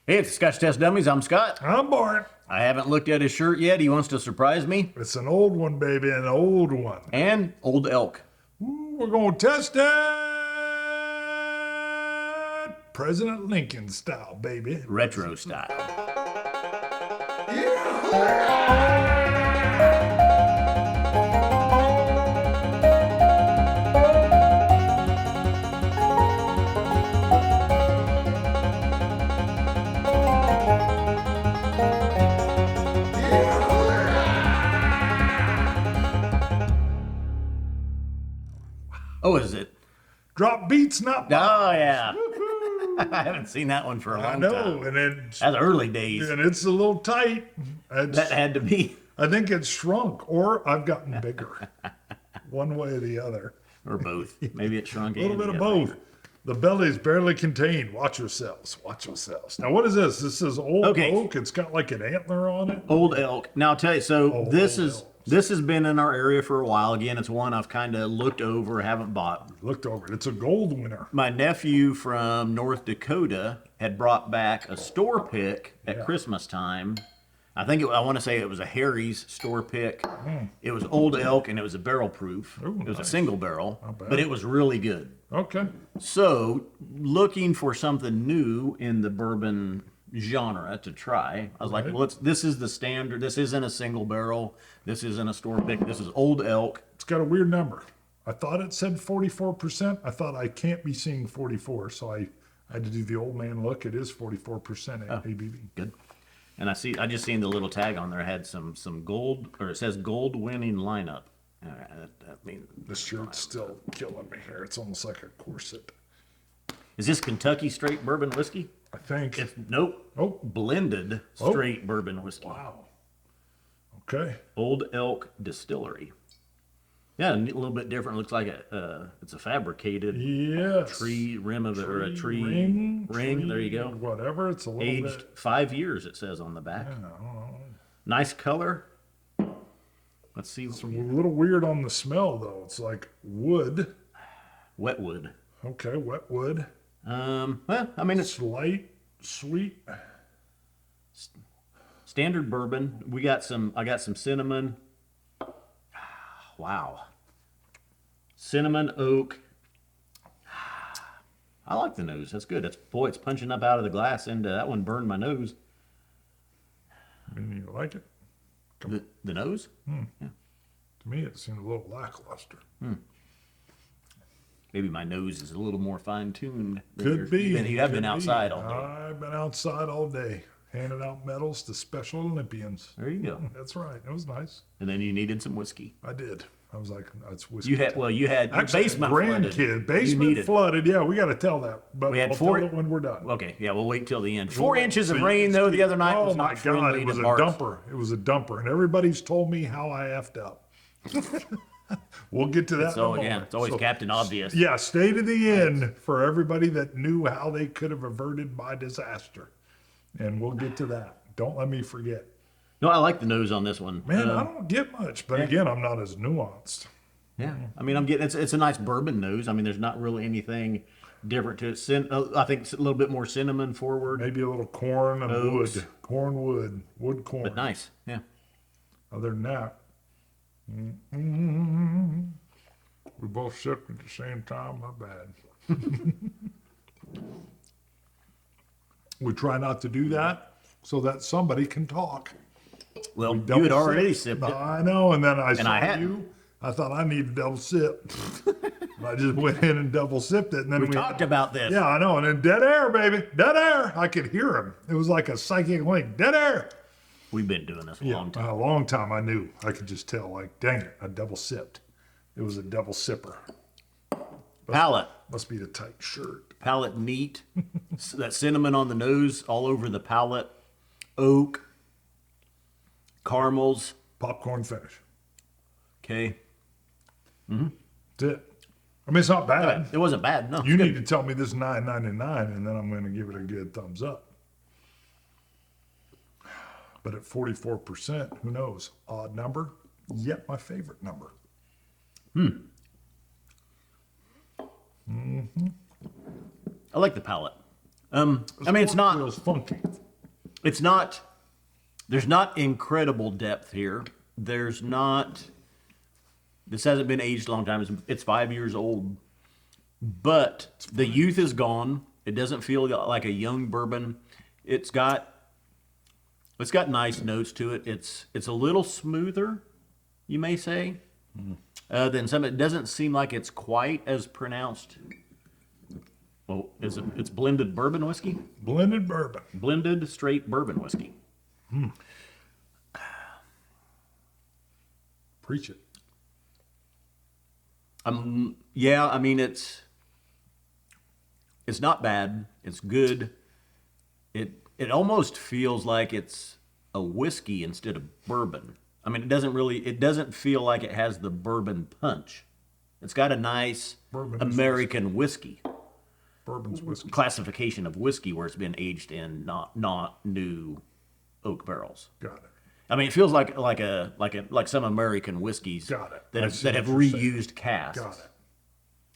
Hey, it's Scotch Test Dummies. I'm Scott. I'm Bart. I haven't looked at his shirt yet. He wants to surprise me. It's an old one, baby, an old one. And Old Elk. Ooh, we're going to test it. President Lincoln style, baby. Retro style. Oh, is it? Drop beats, not Oh, yeah. I haven't seen that one for a long I know, time. and it's That's early days. and it's a little tight. That had to be. I think it's shrunk, or I've gotten bigger. One way or the other. Or both. Maybe it shrunk. A little bit of both. The belly's barely contained. Watch yourselves. Watch yourselves. Now, what is this? This is old oak. It's got like an antler on it. Old Elk. Now, I'll tell you, so this Old is... Elk. This has been in our area for a while. Again, it's one I've kind of looked over, haven't bought. Looked over it. It's a gold winner. My nephew from North Dakota had brought back a store pick at Christmas time. I want to say it was a Harry's store pick. It was Old Elk and it was a barrel proof. Ooh, it was nice. a single barrel, Not bad. but it was really good. Okay. So, looking for something new in the bourbon genre to try, I was like, well, this is the standard. This isn't a single barrel. This isn't a store pick. This is Old Elk. It's got a weird number. I thought it said 44%. I thought I can't be seeing 44, so I had to do the old man look. It is 44% ABV. Good. And I just seen the little tag on there had some gold, or it says gold winning lineup. That means This shirt's still killing me here. It's almost like a corset. is this Kentucky straight bourbon whiskey? I think. Nope. Oh. Blended straight bourbon whiskey. Wow. Okay. Old Elk Distillery. Yeah, a little bit different. Looks like it's a fabricated Yes. tree rim of it, or a tree ring. There you go. Whatever. It's a little Aged bit. 5 years, it says on the back. Nice color. Let's see. It's a little weird on the smell, though. It's like wood. Wet wood. Okay, wet wood. Well, I mean, it's Light, sweet. standard bourbon. I got some cinnamon. Wow. Cinnamon, oak. I like the nose. That's good. It's punching up out of the glass, and that one burned my nose. You like it? The nose? Yeah. To me, it seemed a little lackluster. Maybe my nose is a little more fine-tuned. Could be. You have been Could be. outside all day. I've been outside all day, handing out medals to Special Olympians. There you go. That's right. It was nice. And then you needed some whiskey. I did. I was like, that's whiskey. You had your Actually, basement flooded. grandkid, You basement needed- flooded. Yeah, we got to tell that. But We had I'll four- tell it when we're done. Okay, yeah, we'll wait till the end. 4 inches of See, rain, though, the other night oh was my not God, friendly it was to a Bart. dumper. It was a dumper. And everybody's told me how I effed up. We'll get to that. So, in a again, moment. it's always So, Captain Obvious. yeah, stay to the end for everybody that knew how they could have averted my disaster. And we'll get to that. Don't let me forget. No, I like the nose on this one. Man, I don't get much, but again, I'm not as nuanced. Yeah, I mean, I'm getting it's a nice bourbon nose. I mean, there's not really anything different to it. I think it's a little bit more cinnamon forward, Maybe a little corn and Oats. wood. Corn, wood, corn. but nice. Yeah. Other than that, we both sipped at the same time. My bad. We try not to do that so that somebody can talk. Well, you Double had already sip. sipped it. I know, and then I saw hadn't. you. I thought I needed a double sip. I just went in and double sipped it, and then We talked about this. Yeah, I know, and then dead air, baby, dead air. I could hear him. It was like a psychic link. Dead air. We've been doing this a long time. A long time. I knew. I could just tell. Like, dang it, I double sipped. It was a double sipper. Palate. Must be the tight shirt. Palate neat. That cinnamon on the nose, all over the palate. Oak. Caramels. Popcorn finish. Okay. That's it. I mean, it's not bad. It wasn't bad. No. You need to tell me this is $9.99, and then I'm going to give it a good thumbs up. But at 44%, who knows? Odd number, yet my favorite number. I like the palate. I mean, it's not. Feels funky. It's not. There's not incredible depth here. There's not. This hasn't been aged a long time. It's 5 years old, but the youth is gone. It doesn't feel like a young bourbon. It's got nice notes to it. It's a little smoother, you may say, than some. It doesn't seem like it's quite as pronounced. Well, it's blended bourbon whiskey? Blended bourbon. Blended straight bourbon whiskey. Preach it. Yeah, I mean it's not bad. It's good. It almost feels like it's a whiskey instead of bourbon. I mean, it doesn't feel like it has the bourbon punch. It's got a nice Bourbon is American whiskey Bourbon's whiskey. classification of whiskey where it's been aged in not new oak barrels. Got it. I mean, it feels like some American whiskeys Got it. that I have, see that have what you're saying. reused casks. Got it.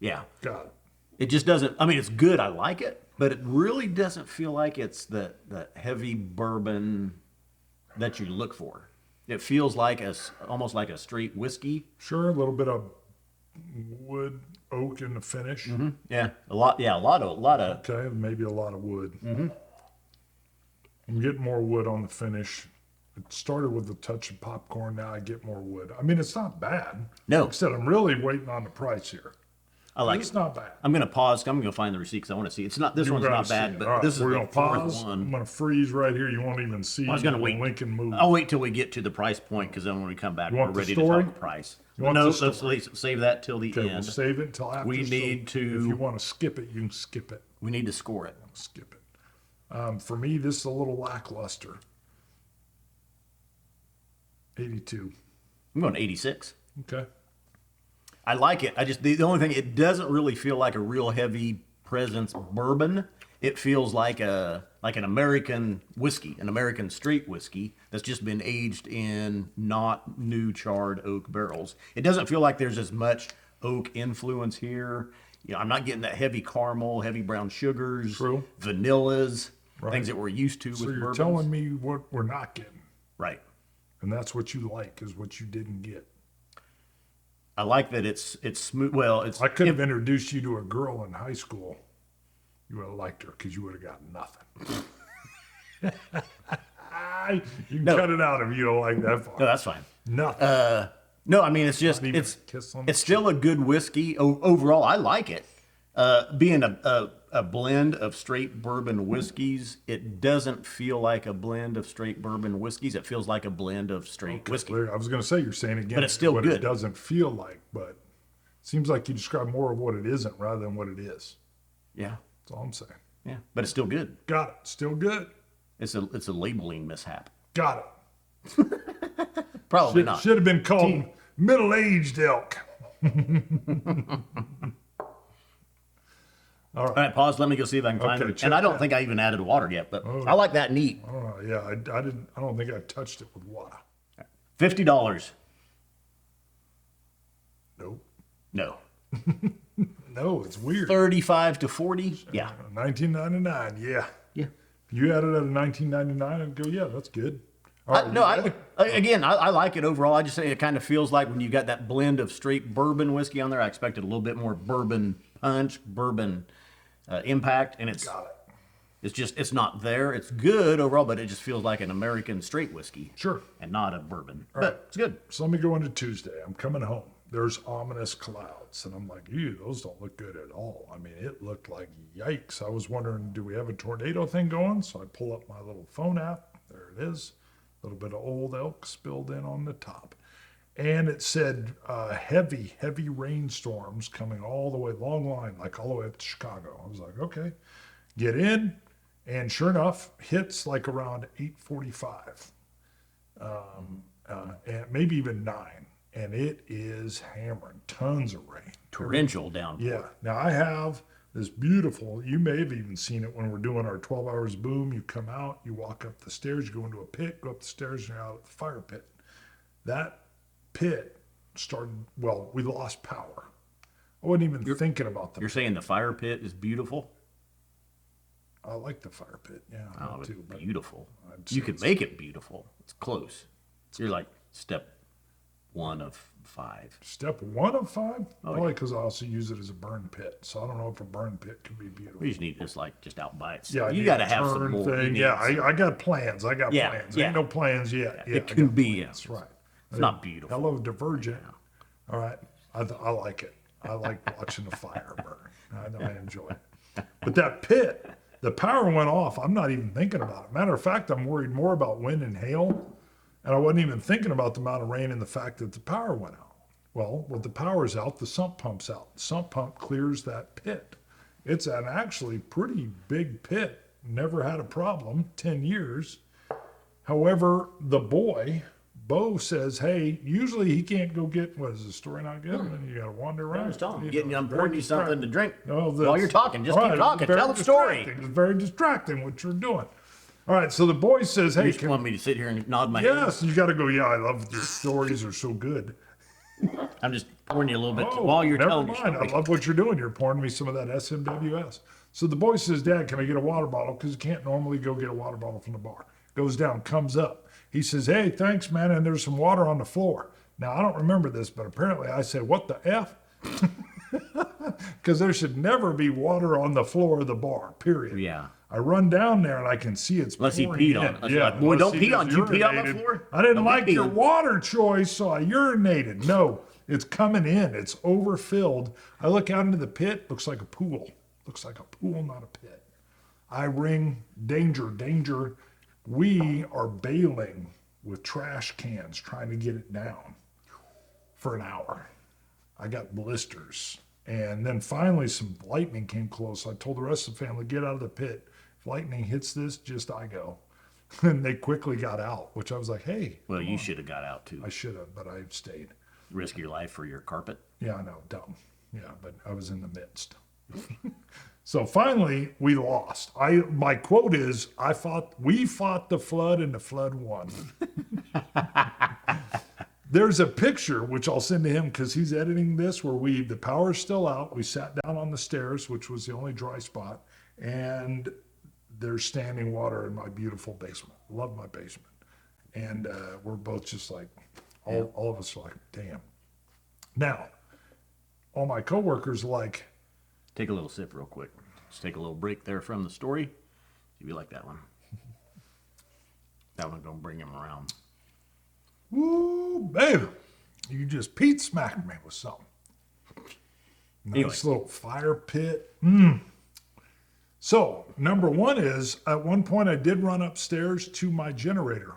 Yeah. Got it. It just doesn't. I mean, it's good. I like it, but it really doesn't feel like it's the heavy bourbon that you look for. It feels like almost like a straight whiskey. Sure, a little bit of wood, oak in the finish. Yeah, a lot. Yeah, a lot of. Okay, maybe a lot of wood. I'm getting more wood on the finish. It started with a touch of popcorn. Now I get more wood. I mean, it's not bad. No. Like I said, I'm really waiting on the price here. I like It's it. not bad. I'm gonna pause. I'm gonna find the receipt because I want to see. It's not. This You're one's gonna not see bad, it. but All right, this is we're the gonna fourth pause. I'm one. gonna freeze right here. You won't even see. I was gonna the wait. link and move. I'll wait till we get to the price point because then when we come back, You we're want the ready story? to talk price. You want No, the let's story? save that till the Okay, we'll end. save it until after. We so need to- If you want to skip it, you can skip it. We need to score it. Skip it. For me, this is a little lackluster. 82. I'm going 86. Okay. I like it. I just the only thing, it doesn't really feel like a real heavy presence bourbon. It feels like an American whiskey, an American straight whiskey that's just been aged in not new charred oak barrels. It doesn't feel like there's as much oak influence here. You know, I'm not getting that heavy caramel, heavy brown sugars, True. vanillas, Right. things that we're used to So with you're bourbons. telling me what we're not getting, Right. and that's what you like is what you didn't get. I like that it's smooth. Well, it's I could have introduced you to a girl in high school. You would have liked her because you would have gotten nothing. You can No. cut it out if you don't like that no, part. that's fine. Nothing. No, I mean it's just Not even it's a kiss on the it's still a good whiskey overall. I like it. Being a blend of straight bourbon whiskeys, it doesn't feel like a blend of straight bourbon whiskeys. It feels like a blend of straight whiskey. I was going to say you're saying again, But it's still what good. it doesn't feel like, but it seems like you describe more of what it isn't rather than what it is. Yeah, That's all I'm saying. yeah, but it's still good. Got it. Still good. It's a labeling mishap. Got Probably it. not. Should have been called middle-aged elk. All right, pause. Let me go see if I can find Okay, it. check And I don't that. think I even added water yet, but I like that neat. I don't know. Yeah, I didn't. I don't think I touched it with water. $50. Nope. No. No, it's weird. 35 to 40. Yeah. 1999. Yeah. Yeah. If you added it at 1999, I'd go, yeah, that's good. All right, No, you ready? again, I like it overall. I just say it kind of feels like when you got that blend of straight bourbon whiskey on there, I expected a little bit more bourbon punch, bourbon impact, and it's Got it. it's not there. It's good overall, but it just feels like an American straight whiskey Sure. and not a bourbon. right. But it's good. So let me go into Tuesday. I'm coming home. There's ominous clouds. And I'm like, ew, those don't look good at all. I mean, it looked like yikes. I was wondering, do we have a tornado thing going? So I pull up my little phone app. There it is. A little bit of old elk spilled in on the top. And it said heavy, heavy rainstorms coming all the way, long line, like all the way up to Chicago. I was like, okay, get in. And sure enough, hits like around 8:45. And maybe even 9. And it is hammering, tons of rain. Torrential downpour. Yeah. Now I have this beautiful, you may have even seen it when we're doing our 12 hours boom. You come out, you walk up the stairs, you go into a pit, go up the stairs, and you're out at the fire pit. That pit started, well, we lost power. I wasn't even thinking about You're that. saying the fire pit is beautiful? I like the fire pit. Yeah, I Oh, do it's too. But beautiful. I'd You say could make it beautiful. It's close. You're like step 1 of 5. step 1 of 5? Oh, Probably yeah. because I also use it as a burn pit. So I don't know if a burn pit could be beautiful. We just need this like just out by itself. Yeah, I You need got to a have some turn more. You thing. need Yeah, some- I got plans. I got Yeah, plans. yeah. Ain't no plans yet. Yeah, it can be. That's right. It's not beautiful. Hello, Divergent. All right. I like it. I like watching the fire burn. I enjoy it. But that pit, the power went off. I'm not even thinking about it. Matter of fact, I'm worried more about wind and hail. And I wasn't even thinking about the amount of rain and the fact that the power went out. Well, when the power's out, the sump pump's out. The sump pump clears that pit. It's an actually pretty big pit. Never had a problem, 10 years. However, the boy, Bo, says, hey, usually he can't go get, what is the story not good? And you got to wander around. I was telling you, You getting know, I'm very pouring you something to drink No, while you're talking. Just all keep right, talking. very Tell the story. distracting. It's very distracting what you're doing. All right, so the boy says, You hey, just want me to sit here and nod my head? yes, you got to go, yeah, I love your stories are so good. I'm just pouring you a little bit Oh, while you're never telling your mind. I story. love what you're doing. You're pouring me some of that SMWS. So the boy says, Dad, can I get a water bottle? Because you can't normally go get a water bottle from the bar. Goes down, comes up. He says, hey, thanks, man. And there's some water on the floor. Now, I don't remember this, but apparently I said, what the F? Because there should never be water on the floor of the bar, period. Yeah. I run down there and I can see it's Unless he pouring peed in. on it. I was Yeah, like, boy, unless don't he pee on just it. You pee on the urinated. floor? I didn't Don't be like your peeing. water choice, so I urinated. No, it's coming in. It's overfilled. I look out into the pit. Looks like a pool. Looks like a pool, not a pit. I ring, danger, danger. We are bailing with trash cans trying to get it down for an hour. I got blisters. And then finally some lightning came close. I told the rest of the family, get out of the pit. If lightning hits this, just I go. And they quickly got out, which I was like, hey, Well, you should have got out too. I should have, but I stayed. Risk your life for your carpet. Yeah, I know, dumb. Yeah, but I was in the midst. So finally, we lost. My quote is, we fought the flood and the flood won. There's a picture, which I'll send to him because he's editing this, where the power's still out. We sat down on the stairs, which was the only dry spot, and there's standing water in my beautiful basement. Love my basement. And we're both just like, all of us are like, damn. Now, all my coworkers are like, Take a little sip real quick. Just take a little break there from the story. See if you like that one. That one's going to bring him around. woo, baby, you just Pete smacked me with something. Nice Anyway. little fire pit. So, number one is, at one point I did run upstairs to my generator.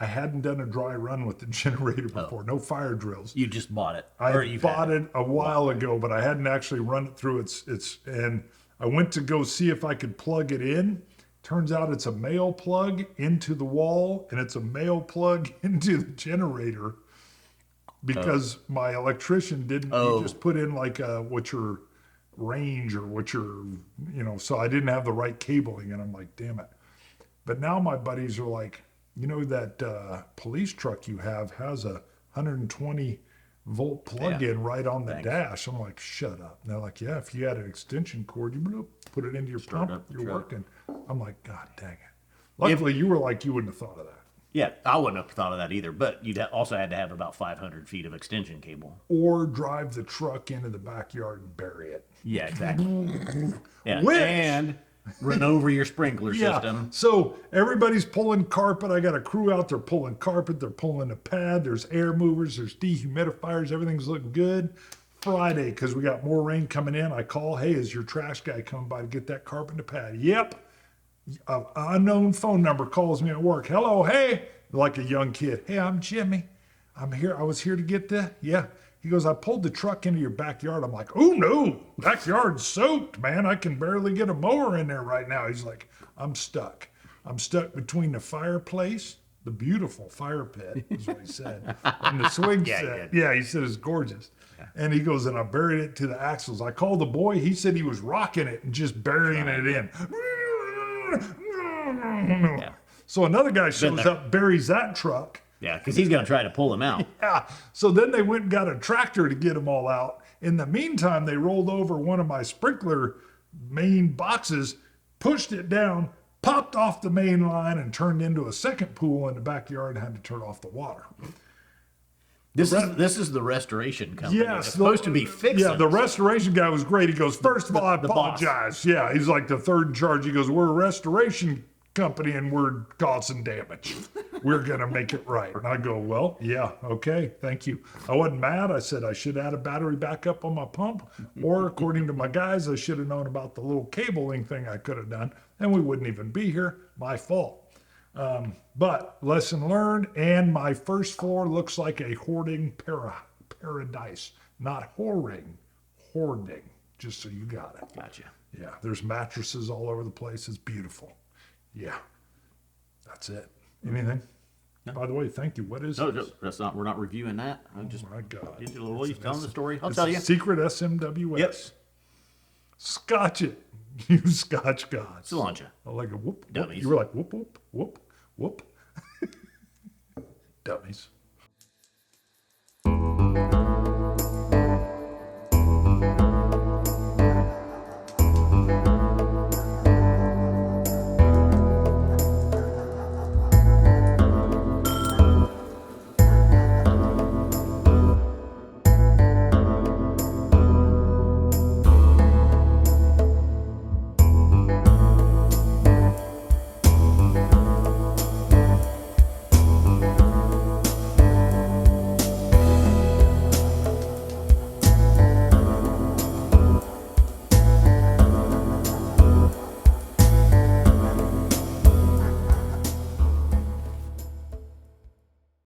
I hadn't done a dry run with the generator before, no fire drills. You just bought it. I Or you've bought had it a while ago, but I hadn't actually run it through and I went to go see if I could plug it in. Turns out it's a male plug into the wall and it's a male plug into the generator because my electrician didn't he just put in like what your range or what your, so I didn't have the right cabling and I'm like, damn it. But now my buddies are like, that police truck you have has a 120 volt plug-in right on the dash. I'm like, shut up. And they're like, yeah, if you had an extension cord, you put it into your pump, up the you're truck. working. I'm like, God dang it. Luckily, you were like, you wouldn't have thought of that. Yeah, I wouldn't have thought of that either. But you'd also had to have about 500 feet of extension cable. Or drive the truck into the backyard and bury it. Yeah, exactly. Yeah, Which- and run over your sprinkler system. So everybody's pulling carpet. I got a crew out there pulling carpet. They're pulling a pad. There's air movers. There's dehumidifiers. Everything's looking good. Friday, because we got more rain coming in, I call, hey, is your trash guy coming by to get that carpet and the pad? Yep. An unknown phone number calls me at work. Hello, hey. Like a young kid. Hey, I'm Jimmy. I'm here. I was here to get that. Yeah. He goes, I pulled the truck into your backyard. I'm like, oh no, backyard's soaked, man. I can barely get a mower in there right now. He's like, I'm stuck. I'm stuck between the fireplace, the beautiful fire pit, is what he said, and the swing set. Yeah, he said it's gorgeous. Yeah. And he goes, and I buried it to the axles. I called the boy. He said he was rocking it and just burying it in. Yeah. So another guy shows up, buries that truck. Yeah, because he's going to try to pull him out. Yeah. So then they went and got a tractor to get them all out. In the meantime, they rolled over one of my sprinkler main boxes, pushed it down, popped off the main line, and turned into a second pool in the backyard and had to turn off the water. This is the restoration company. Yes, It's supposed to be fixing. Yeah, the restoration guy was great. He goes, first of all, I the boss. apologize. Yeah, he's like the third in charge. He goes, we're a restoration company and we're causing damage. We're going to make it right. And I go, well, yeah, okay, thank you. I wasn't mad. I said I should add a battery backup on my pump. Or according to my guys, I should have known about the little cabling thing I could have done. And we wouldn't even be here. My fault. But lesson learned, and my first floor looks like a hoarding paradise. Not hoarding, just so you got it. Gotcha. Yeah, there's mattresses all over the place. It's beautiful. Yeah, that's it. Anything? No. By the way, thank you. What is No, this? that's not. We're not reviewing that. I just Oh my God. did you little telling the story. I'll It's tell a you. Secret SMWS. Yep. Scotch it. You Scotch gods. Cilantro. I like a whoop, whoop. Dummies. You were like whoop, whoop, whoop, whoop. Dummies.